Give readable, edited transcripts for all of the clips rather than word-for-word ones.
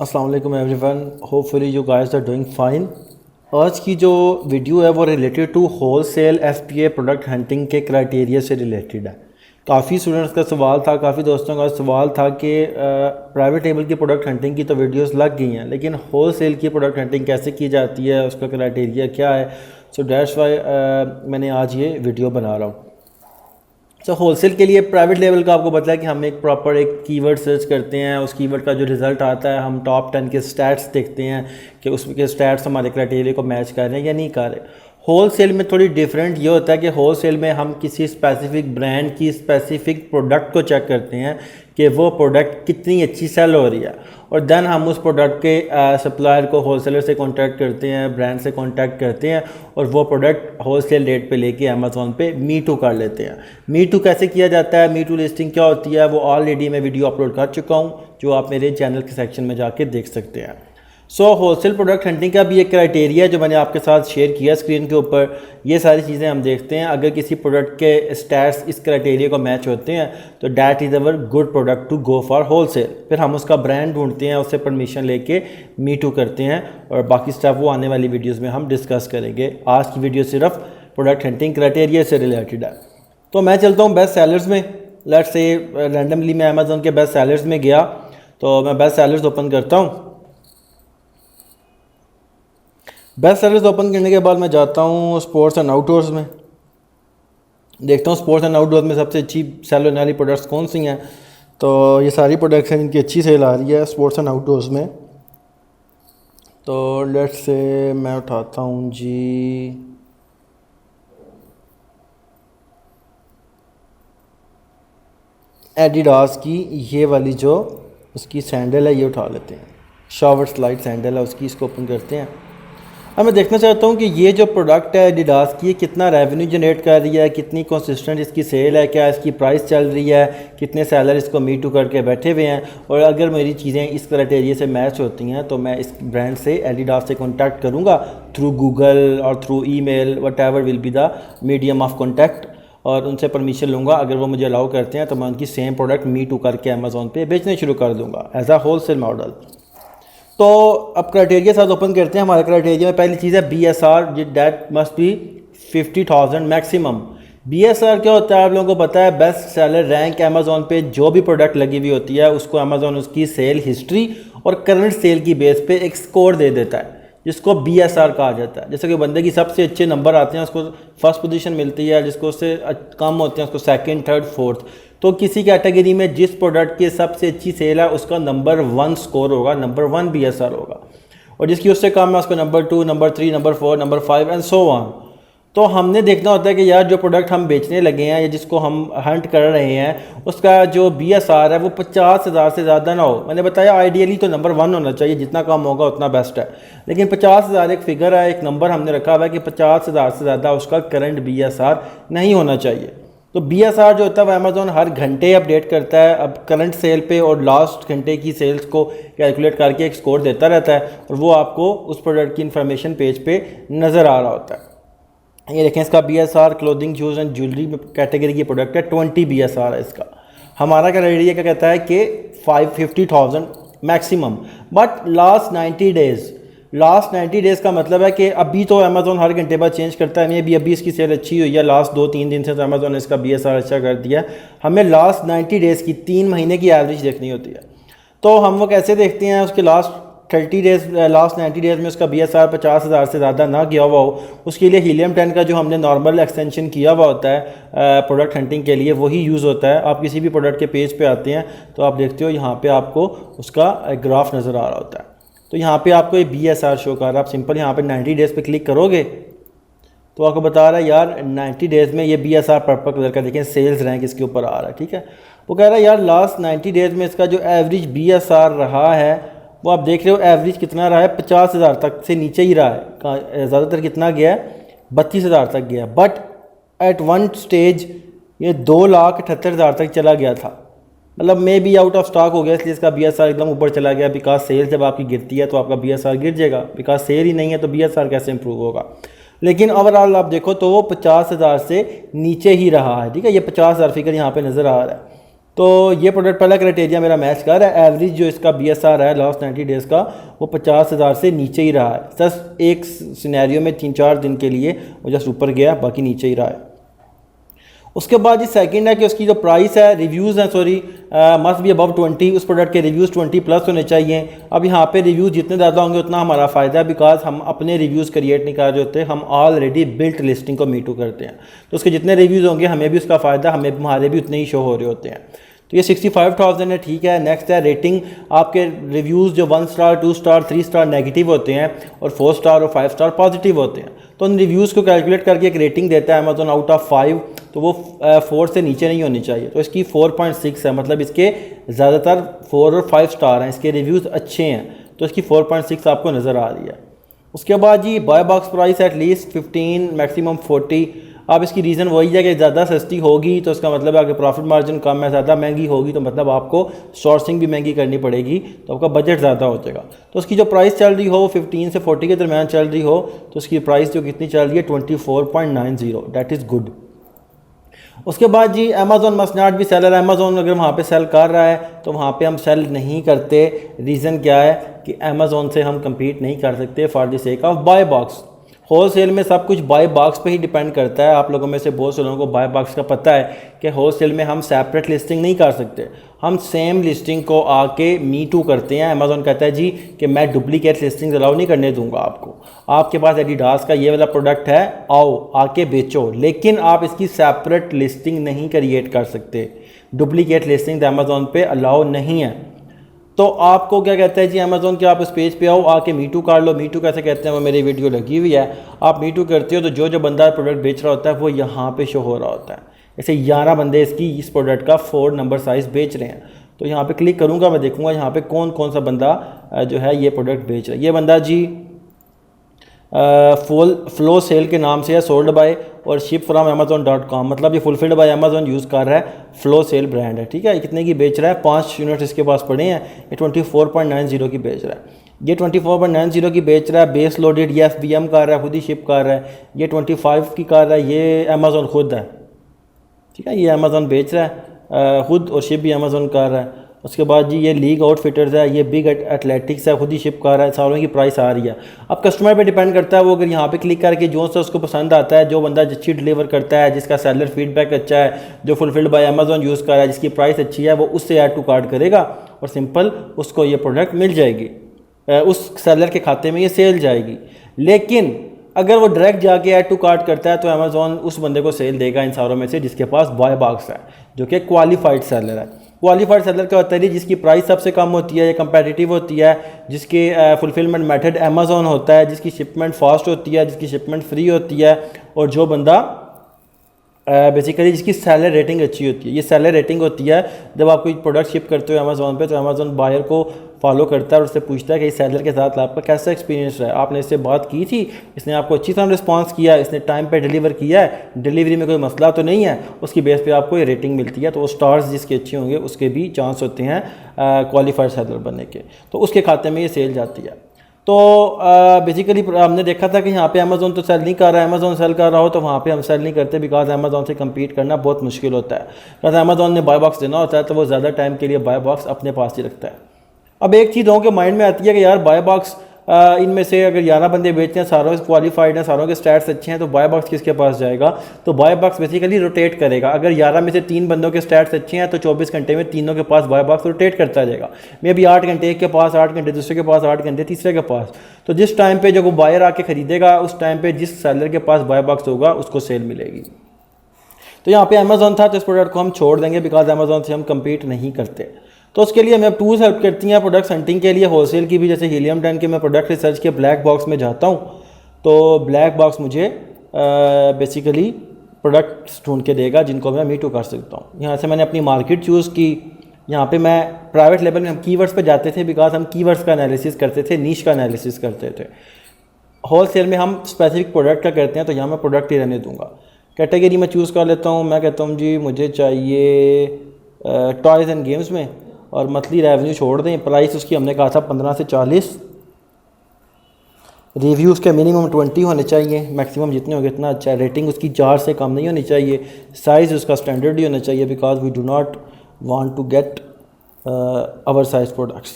अस्सलाम वालेकुम everyone, hopefully you guys are doing fine. आज की जो वीडियो है वो related to wholesale FPA product hunting के क्राइटेरिया से रिलेटेड है। काफ़ी स्टूडेंट्स का सवाल था, काफ़ी दोस्तों का सवाल था कि प्राइवेट लेवल की प्रोडक्ट हंटिंग की तो वीडियोस लग गई हैं, लेकिन होल सेल की प्रोडक्ट हंटिंग कैसे की जाती है, उसका क्राइटेरिया क्या है। सो डैट्स वाई मैंने आज ये वीडियो बना रहा हूँ। सो होलसेल के लिए प्राइवेट लेवल का आपको पता है कि हम एक प्रॉपर एक कीवर्ड सर्च करते हैं, उस कीवर्ड का जो रिज़ल्ट आता है हम टॉप 10 के स्टैट्स देखते हैं कि उसके स्टैट्स हमारे क्राइटेरिया को मैच कर रहे हैं या नहीं कर रहे। होल सेल में थोड़ी डिफरेंट ये होता है कि होल सेल में हम किसी स्पेसिफिक ब्रांड की स्पेसिफिक प्रोडक्ट को चेक करते हैं कि वो प्रोडक्ट कितनी अच्छी सेल हो रही है, और देन हम उस प्रोडक्ट के सप्लायर को होलसेलर से कांटेक्ट करते हैं, ब्रांड से कांटेक्ट करते हैं और वो प्रोडक्ट होलसेल रेट पे लेके अमेज़ॉन पे मी टू कर लेते हैं। मी टू कैसे किया जाता है, मी टू लिस्टिंग क्या होती है, वो ऑलरेडी मैं वीडियो अपलोड कर चुका हूँ जो आप मेरे चैनल के सेक्शन में जाके देख सकते हैं। सो होलसेल प्रोडक्ट हंटिंग का भी एक क्राइटेरिया जो मैंने आपके साथ शेयर किया स्क्रीन के ऊपर। ये सारी चीज़ें हम देखते हैं, अगर किसी प्रोडक्ट के स्टैट्स इस क्राइटेरिया को मैच होते हैं तो that is our good product to go for wholesale. फिर हम उसका ब्रांड ढूंढते हैं, उससे परमिशन लेके मी टू करते हैं, और बाकी स्टेप वो आने वाली वीडियोज़ में हम डिस्कस करेंगे। आज की वीडियो सिर्फ प्रोडक्ट हंटिंग क्राइटेरिया से रिलेटेड है। तो मैं चलता हूँ बेस्ट सेलर्स में। लेट्स से रैंडमली मैं अमेज़ॉन के बेस्ट सेलर्स में गया, तो मैं बेस्ट सेलर्स ओपन करता हूँ। बेस्ट सेलर्स ओपन करने के बाद मैं जाता हूँ स्पोर्ट्स एंड आउटडोर्स में, देखता हूँ स्पोर्ट्स एंड आउटडोर्स में सबसे अच्छी सेल होने वाली प्रोडक्ट्स कौन सी हैं। तो ये सारी प्रोडक्ट्स हैं जिनकी अच्छी सेल आ रही है स्पोर्ट्स एंड आउटडोर्स में। तो लेट्स से मैं उठाता हूँ जी एडिडास की ये वाली जो उसकी सैंडल है, ये उठा लेते हैं। शावर स्लाइड सैंडल है उसकी, इसको ओपन करते हैं। अब मैं देखना चाहता हूँ कि ये जो प्रोडक्ट है एडिडास की, कितना रेवेन्यू जनरेट कर रही है, कितनी कंसिस्टेंट इसकी सेल है, क्या इसकी प्राइस चल रही है, कितने सेलर इसको मी टू करके बैठे हुए हैं। और अगर मेरी चीज़ें इस क्राइटेरिया से मैच होती हैं तो मैं इस ब्रांड से एडिडास से कॉन्टैक्ट करूँगा थ्रू गूगल और through email, whatever will be the medium of contact, और उनसे परमिशन लूँगा। अगर वो मुझे अलाउ करते हैं तो मैं उनकी सेम प्रोडक्ट मी टू करके अमेज़ॉन पे बेचने शुरू कर दूँगा as a wholesale model. तो अब क्राइटेरिया साथ ओपन करते हैं। हमारे क्राइटेरिया में पहली चीज़ है BSR, that must be 50,000 maximum. BSR क्या होता है आप लोगों को पता है, बेस्ट सेलर रैंक। अमेज़ॉन पे जो भी प्रोडक्ट लगी हुई होती है उसको अमेज़ॉन उसकी सेल हिस्ट्री और करंट सेल की बेस पे एक स्कोर दे देता है जिसको BSR कहा जाता है। जैसे कि बंदे की सबसे अच्छे नंबर आते हैं उसको फर्स्ट पोजीशन मिलती है, जिसको उससे कम होते हैं उसको सेकंड, थर्ड, फोर्थ। तो किसी कैटेगरी में जिस प्रोडक्ट की सबसे अच्छी सेल है उसका नंबर 1 स्कोर होगा, नंबर 1 BSR होगा, और जिसकी उससे कम है उसका number 2, number 3, number 4, number 5 and so on. तो हमने देखना होता है कि यार जो प्रोडक्ट हम बेचने लगे हैं या जिसको हम हंट कर रहे हैं उसका जो BSR है वो 50,000 से ज़्यादा ना हो। मैंने बताया आइडियली तो नंबर 1 होना चाहिए, जितना कम होगा उतना बेस्ट है, लेकिन 50,000 एक फिगर है, एक नंबर हमने रखा हुआ है कि 50,000 से ज़्यादा उसका करंट BSR नहीं होना चाहिए। तो BSR जो होता है वो अमेज़ॉन हर घंटे अपडेट करता है, अब करंट सेल पे और लास्ट घंटे की सेल्स को कैलकुलेट करके एक स्कोर देता रहता है, और वो आपको उस प्रोडक्ट की इन्फॉर्मेशन पेज पे नज़र आ रहा होता है। ये देखें इसका BSR clothing, shoes and jewellery category की प्रोडक्ट है, 20 BSR है इसका। हमारा क्राइटेरिया क्या कहता है कि 50,000 maximum, but last 90 days. Last 90 days का मतलब है कि अभी तो अमेज़ॉन हर घंटे बाद चेंज करता है, मे भी अभी इसकी सेल अच्छी हुई है, लास्ट 2-3 दिन से तो अमेज़ॉन ने इसका BSR अच्छा कर दिया। हमें लास्ट 90 डेज़ की 3 महीने की एवरेज देखनी होती है। तो हम वो कैसे देखते हैं, उसके लास्ट 30 डेज़, लास्ट 90 डेज़ में उसका BSR 50,000 से ज़्यादा ना गया हुआ हो, उसके लिए हीलियम 10 का जो हमने नॉर्मल एक्सटेंशन किया हुआ होता है प्रोडक्ट हंटिंग के लिए वही यूज़ होता है। आप किसी भी प्रोडक्ट के पेज पे आते हैं तो आप देखते हो यहाँ पे आपको उसका ग्राफ नज़र आ रहा होता है। तो यहाँ पे आपको ये BSR शो कर रहा है, आप सिंपल यहाँ पे 90 डेज़ पे क्लिक करोगे तो आपको बता रहा है यार 90 डेज़ में ये BSR पर्पल कलर का, देखें सेल्स रैंक इसके ऊपर आ रहा है, ठीक है। वो कह रहा है यार लास्ट 90 डेज़ में इसका जो एवरेज BSR रहा है वो आप देख रहे हो, एवरेज कितना रहा है, 50,000 तक से नीचे ही रहा है, ज़्यादातर कितना गया है, 32,000 तक गया। बट एट वन स्टेज ये 2,78,000 तक चला गया था, मतलब may be out of stock हो गया, इसलिए इसका BSR एकदम ऊपर चला गया। बिकॉज सेल जब आपकी गिरती है तो आपका BSR गिर जाएगा, बिकॉज सेल ही नहीं है तो BSR कैसे इंप्रूव होगा। लेकिन ओवरऑल आप देखो तो वो 50,000 से नीचे ही रहा है, ठीक है। ये 50,000 फिगर यहाँ पे नज़र आ रहा है। तो ये प्रोडक्ट पहला क्राइटेरिया मेरा मैच कर रहा है। एवरेज जो इसका BSR है लास्ट 90 डेज़ का वो 50,000 से नीचे ही रहा है। जस्ट एक सिनेरियो में 3-4 दिन के लिए वो जस्ट ऊपर गया, बाकी नीचे ही रहा है। उसके बाद ये सेकंड है कि उसकी जो प्राइस है, रिव्यूज़ हैं सॉरी, मस्ट बी अबव 20, उस प्रोडक्ट के रिव्यूज़ 20+ होने चाहिए। अब यहाँ पे रिव्यूज़ जितने ज़्यादा होंगे उतना हमारा फ़ायदा है, बिकॉज हम अपने रिव्यूज़ क्रिएट नहीं कर रहे होते, हम ऑलरेडी बिल्ट लिस्टिंग को मीटू करते हैं। तो उसके जितने रिव्यूज़ होंगे हमें भी उसका फ़ायदा, हमें हमारे भी उतने ही शो हो रहे होते हैं। तो ये 65,000 है, ठीक है। नेक्स्ट है रेटिंग। आपके रिव्यूज़ जो 1 स्टार 2 स्टार 3 स्टार नेगेटिव होते हैं और 4 स्टार और 5 स्टार पॉजिटिव होते हैं। तो उन रिव्यूज़ को कैलकुलेट करके एक रेटिंग देता है अमेज़न आउट ऑफ 5, तो वो 4 से नीचे नहीं होनी चाहिए। तो इसकी 4.6 है, मतलब इसके ज़्यादातर 4 और 5 स्टार हैं, इसके रिव्यूज़ अच्छे हैं, तो इसकी 4.6 आपको नज़र आ रही है। उसके बाद जी buy box price at least 15 maximum 40। अब इसकी रीज़न वही है कि ज़्यादा सस्ती होगी तो इसका मतलब है कि प्रॉफिट मार्जिन कम है, ज़्यादा महंगी होगी तो मतलब आपको सोर्सिंग भी महंगी करनी पड़ेगी, तो आपका बजट ज़्यादा हो जाएगा। तो उसकी जो प्राइस चल रही हो 15 से 40 के दरमियान चल रही हो, तो उसकी प्राइस जो कितनी चल रही है 24.90, डैट इज़ गुड। उसके बाद जी Amazon must not be seller. Amazon अगर वहाँ पे सेल कर रहा है तो वहाँ पे हम सेल नहीं करते। रीज़न क्या है कि अमेज़ॉन से हम कम्पीट नहीं कर सकते for the sake of buy box. Wholesale में सब कुछ बाय बॉक्स पे ही डिपेंड करता है। आप लोगों में से बहुत से लोगों को बाय बॉक्स का पता है कि होल सेल में हम सेपरेट लिस्टिंग नहीं कर सकते, हम सेम लिस्टिंग को आके मी टू करते हैं। अमेज़ॉन कहता है जी कि मैं डुप्लीकेट लिस्टिंग अलाउ नहीं करने दूंगा आपको। आपके पास एडिडास का ये वाला प्रोडक्ट है, आओ आके बेचो, लेकिन आप इसकी सेपरेट लिस्टिंग नहीं क्रिएट कर सकते। डुप्लीकेट लिस्टिंग अमेज़ॉन पे अलाउ नहीं है। तो आपको क्या कहता है जी अमेज़ॉन के, आप इस पेज पे आओ, आके मीटू कर लो। मीटू कैसे कहते हैं वो मेरी वीडियो लगी हुई है। आप मीटू करते हो तो जो बंदा प्रोडक्ट बेच रहा होता है वो यहाँ पे शो हो रहा होता है। ऐसे 11 बंदे इस प्रोडक्ट का 4 नंबर साइज़ बेच रहे हैं। तो यहाँ पे क्लिक करूँगा, मैं देखूँगा यहाँ पे कौन कौन सा बंदा जो है ये प्रोडक्ट बेच रहा है। ये बंदा जी फ्लो सेल के नाम से है, सोल्ड बाय और शिप फ्रॉम amazon.com, मतलब ये फुलफिल्ड बाय अमेज़ॉन यूज़ कर रहा है। फ्लो सेल ब्रांड है, ठीक है। कितने की बेच रहा है? 5 यूनिट इसके पास पड़े हैं। ये 24.90 की बेच रहा है। ये 24.90 की बेच रहा है। बेस लोडेड ये FBM कर रहा है, खुद ही शिप कर रहा है। ये 25 की कर रहा है, ये अमेज़ॉन खुद है, ठीक है। ये अमेज़ॉन बेच रहा है खुद और शिप भी अमेज़ॉन कर रहा है। उसके बाद जी ये लीग आउटफिटर्स है, ये बिग एथलेटिक्स है, खुद ही शिप कर रहा है। सारों की प्राइस आ रही है। अब कस्टमर पे डिपेंड करता है, वो अगर यहाँ पे क्लिक करके जो सा उसको पसंद आता है, जो बंदा अच्छी डिलीवर करता है, जिसका सेलर फीडबैक अच्छा है, जो फुलफिल्ड बाय अमेज़ॉन यूज़ कर रहा है, जिसकी प्राइस अच्छी है, वो उससे ऐड टू कार्ट करेगा और सिंपल उसको ये प्रोडक्ट मिल जाएगी, उस सेलर के खाते में ये सेल जाएगी। लेकिन अगर वो डायरेक्ट जाके ऐड टू कार्ट करता है तो अमेज़ॉन उस बंदे को सेल देगा इन सारों में से जिसके पास बाय बॉक्स है, जो कि क्वालिफाइड सेलर है। क्वालिफाइड सेलर क्या होता है, जिसकी प्राइस सबसे कम होती है, ये कंपेटिटिव होती है, जिसके फुलफिलमेंट मेथड अमेज़ॉन होता है, जिसकी शिपमेंट फास्ट होती है, जिसकी शिपमेंट फ्री होती है, और जो बंदा बेसिकली जिसकी सेलर रेटिंग अच्छी होती है। ये सेलर रेटिंग होती है जब आप कोई प्रोडक्ट शिप करते हो अमेज़ॉन पे, तो अमेज़ॉन बायर को फॉलो करता है और उससे पूछता है कि इस सेलर के साथ आपका कैसा एक्सपीरियंस रहा है, आपने इससे बात की थी, इसने आपको अच्छी तरह रिस्पांस किया, इसने टाइम पे डिलीवर किया है, डिलीवरी में कोई मसला तो नहीं है। उसकी बेस पे आपको ये रेटिंग मिलती है। तो वो स्टार्स जिसके अच्छे होंगे उसके भी चांस होते हैं क्वालिफाइड सेलर बनने के, तो उसके खाते में ये सेल जाती है। तो बेसिकली हमने देखा था कि यहाँ पे अमेज़ॉन तो सेल नहीं कर रहा है। अमेज़ॉन सेल कर रहा हो तो वहाँ पे हम सेल नहीं करते, बिकॉज अमेज़ॉन से कम्पीट करना बहुत मुश्किल होता है। बिकॉज अमेज़ॉन ने बाय बॉक्स देना होता है तो वो ज़्यादा टाइम के लिए बाय बॉक्स अपने पास ही रखता है। अब एक चीज़ लोगों के माइंड में आती है कि यार बाय बॉक्स इनमें से अगर 11 बंदे बेचते हैं, सारों से क्वालिफाइड हैं, सारों के स्टैट्स अच्छे हैं, तो बाय बॉक्स किसके पास जाएगा? तो बाय बॉक्स बेसिकली रोटेट करेगा। अगर 11 में से 3 बंदों के स्टैट्स अच्छे हैं तो 24 घंटे में तीनों के पास बाय बॉक्स रोटेट करता जाएगा। मे भी 8 घंटे एक के पास, 8 घंटे दूसरे के पास, 8 घंटे तीसरे के पास। तो जिस टाइम पे जब वो बायर आके खरीदेगा उस टाइम पे जिस सेलर के पास बाय बॉक्स होगा उसको सेल मिलेगी। तो यहाँ पे अमेज़ॉन था तो इस प्रोडक्ट को हम छोड़ देंगे, बिकॉज अमेज़ॉन से हम कम्पीट नहीं करते। तो उसके लिए हमें टूल्स हेल्प करती हैं प्रोडक्ट हंटिंग के लिए, होलसेल की भी। जैसे हीलियम 10 के मैं प्रोडक्ट रिसर्च के ब्लैक बॉक्स में जाता हूँ, तो ब्लैक बॉक्स मुझे बेसिकली प्रोडक्ट्स ढूंढ के देगा जिनको मैं मीटू कर सकता हूँ। यहाँ से मैंने अपनी मार्केट चूज़ की। यहाँ पे मैं प्राइवेट लेवल में हम कीवर्ड्स पे जाते थे, बिकॉज हम कीवर्ड्स का एनालिसिस करते थे, नीश का एनालिसिस करते थे। होलसेल में हम स्पेसिफिक प्रोडक्ट का करते हैं, तो यहाँ मैं प्रोडक्ट ही रहने दूँगा। कैटेगरी में चूज़ कर लेता हूँ। मैं कहता हूँ जी मुझे चाहिए टॉयज़ एंड गेम्स में, और मंथली रेवेन्यू छोड़ दें। प्राइस उसकी हमने कहा था 15 से 40। रिव्यू उसके मिनिमम 20 होने चाहिए, मैक्सिमम जितने होंगे इतना अच्छा है। रेटिंग उसकी 4 से कम नहीं होनी चाहिए। साइज़ उसका स्टैंडर्ड ही होना चाहिए, because we do not want to get our size products.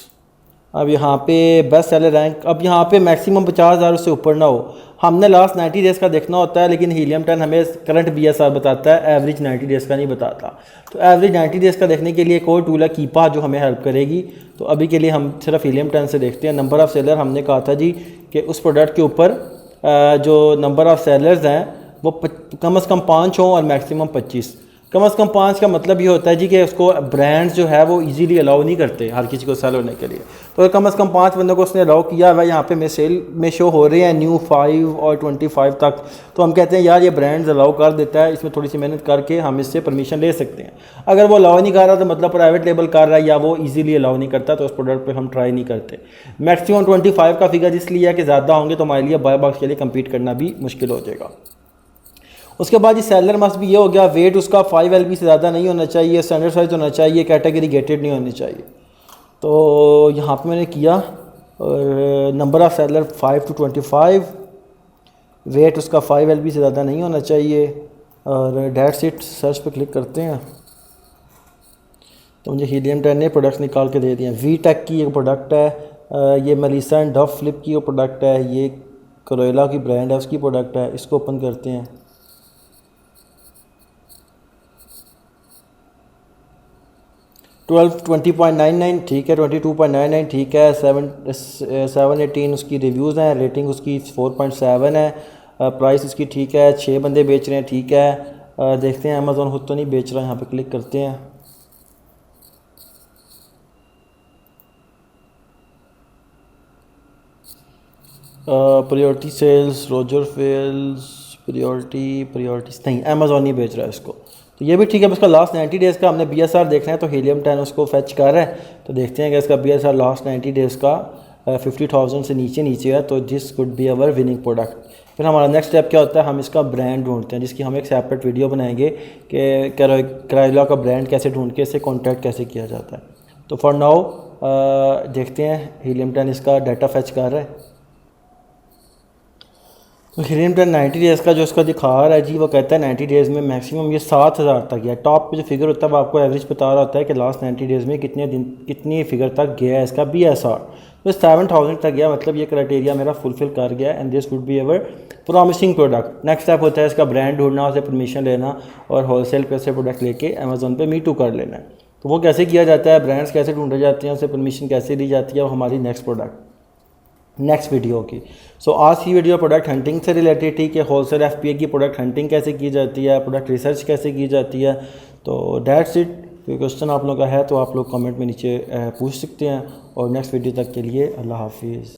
अब यहाँ पे बेस्ट सेलर रैंक, अब यहाँ पे मैक्सिमम 50,000 उससे ऊपर ना हो। हमने लास्ट 90 डेज़ का देखना होता है, लेकिन हीलियम 10 हमें करंट BSR बताता है, एवरेज 90 डेज़ का नहीं बताता। तो एवरेज 90 डेज़ का देखने के लिए एक और टूल है कीपा, जो हमें हेल्प करेगी। तो अभी के लिए हम सिर्फ हीलियम 10 से देखते हैं। नंबर ऑफ़ सेलर हमने कहा था जी कि उस प्रोडक्ट के ऊपर जो नंबर ऑफ़ सेलर्स हैं वो कम से कम 5 हों और मैक्सिमम 25। कम से कम 5 का मतलब ये होता है जी कि उसको ब्रांड्स जो है वो इजीली अलाउ नहीं करते हर किसी को सेल होने के लिए। तो कम से कम 5 बंदों को उसने अलाउ किया हुआ है। यहाँ पे मैं सेल में शो हो रहे हैं न्यू 5 और 25 तक। तो हम कहते हैं यार ये ब्रांड्स अलाउ कर देता है, इसमें थोड़ी सी मेहनत करके हम इससे परमिशन ले सकते हैं। अगर वो अलाउ नहीं कर रहा तो मतलब प्राइवेट लेबल कर रहा है या वो ईजिली अलाउ नहीं करता, तो उस प्रोडक्ट पर हम ट्राई नहीं करते। मैक्सिमम 25 का फिगर इसलिए है कि ज़्यादा होंगे तो हमारे लिए बाय बॉक्स के लिए कम्पीट करना भी मुश्किल हो जाएगा। उसके बाद ये सेलर मस्ट भी ये हो गया, वेट उसका 5 LB से ज़्यादा नहीं होना चाहिए, स्टैंडर्ड साइज होना चाहिए, कैटेगरी गेटेड नहीं होनी चाहिए। तो यहाँ पे मैंने किया और number of seller 5 to 25, weight उसका 5 LB से ज़्यादा नहीं होना चाहिए और डेट्स इट। सर्च पे क्लिक करते हैं तो मुझे हीलियम 10 ने प्रोडक्ट्स निकाल के दे दिए। VTech की एक प्रोडक्ट है, ये मेलिसा एंड डफ फ्लिप की प्रोडक्ट है, ये करोला की ब्रांड है उसकी प्रोडक्ट है। इसको ओपन करते हैं। 20.99 ठीक है, 22.99 ठीक है, 718 उसकी रिव्यूज़ हैं, रेटिंग उसकी 4.7 है, प्राइस इसकी ठीक है, 6 बंदे बेच रहे हैं ठीक है। देखते हैं अमेज़ॉन खुद तो नहीं बेच रहा, यहाँ पे क्लिक करते हैं। Priority sales, Roger fails, priorities नहीं, अमेज़ॉन नहीं बेच रहा है इसको। तो ये भी ठीक है। इसका लास्ट 90 डेज़ का हमने BSR देखना है तो हीलियम 10 उसको फेच कर रहा है। तो देखते हैं कि इसका BSR लास्ट 90 डेज़ का 50,000 से नीचे है, तो this could be our winning product. फिर हमारा नेक्स्ट स्टेप क्या होता है, हम इसका ब्रांड ढूंढते हैं, जिसकी हम एक सेपरेट वीडियो बनाएंगे कि करोला का ब्रांड कैसे ढूंढ के इससे कॉन्टैक्ट कैसे किया जाता है। तो फॉर नाउ देखते हैं हीलियम 10 इसका डाटा फेच कर रहा है। तो हीलियम 10 90 डेज़ का जो इसका दिखा रहा है जी, वो कहता है 90 डेज़ में मैक्सिमम ये 7,000 तक गया। टॉप पे जो फिगर होता है वो आपको एवरेज बता रहा होता है कि लास्ट 90 डेज़ में कितनी फिगर तक गया है इसका BSR। तो 7,000 तक गया, मतलब ये क्राइटेरिया मेरा फुलफिल कर गया and this would be ever promising product. Next step होता है इसका ब्रांड ढूंढना, उसे परमिशन लेना और होलसेल पे से प्रोडक्ट लेके अमेज़ॉन पे Me Too कर लेना है। तो वो कैसे किया जाता है, ब्रांड्स कैसे ढूंढे जाते हैं, उसे परमिशन कैसे दी जाती है, वो हमारी नेक्स्ट वीडियो की। सो आज की वीडियो प्रोडक्ट हंटिंग से रिलेटेड थी कि होलसेल FBA की प्रोडक्ट हंटिंग कैसे की जाती है, प्रोडक्ट रिसर्च कैसे की जाती है। तो दैट्स इट। कोई क्वेश्चन आप लोगों का है तो आप लोग कमेंट में नीचे पूछ सकते हैं। और नेक्स्ट वीडियो तक के लिए अल्लाह हाफिज़।